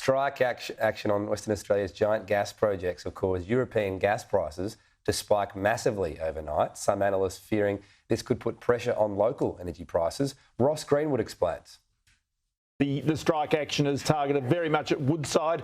Strike action on Western Australia's giant gas projects will cause European gas prices to spike massively overnight. Some analysts fearing this could put pressure on local energy prices. Ross Greenwood explains. The strike action is targeted very much at Woodside.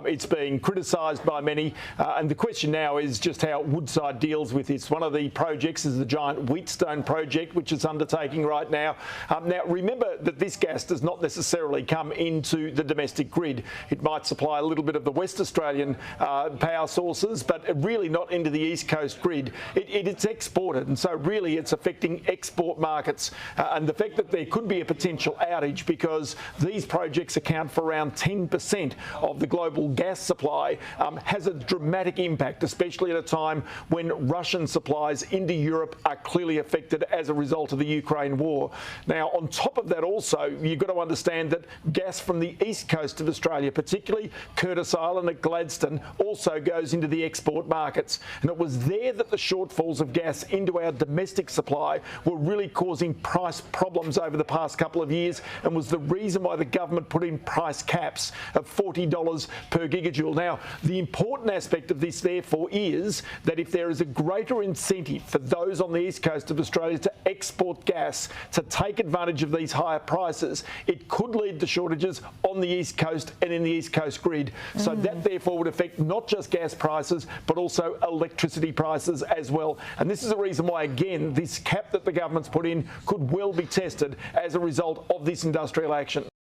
It's being criticised by many, and the question now is just how Woodside deals with this. One of the projects is the giant Wheatstone project, which it's undertaking right now. Now, remember that this gas does not necessarily come into the domestic grid. It might supply a little bit of the West Australian power sources, but really not into the East Coast grid. It's exported, and so really it's affecting export markets. And the fact that there could be a potential outage because these projects account for around 10% of the global gas supply has a dramatic impact, especially at a time when Russian supplies into Europe are clearly affected as a result of the Ukraine war. Now, on top of that also, you've got to understand that gas from the east coast of Australia, particularly Curtis Island at Gladstone, also goes into the export markets. And it was there that the shortfalls of gas into our domestic supply were really causing price problems over the past couple of years, and was the reason why the government put in price caps of $40 per gigajoule. Now, the important aspect of this, therefore, is that if there is a greater incentive for those on the east coast of Australia to export gas to take advantage of these higher prices, it could lead to shortages on the east coast and in the east coast grid. So that, therefore, would affect not just gas prices, but also electricity prices as well. And this is the reason why, again, this cap that the government's put in could well be tested as a result of this industrial action.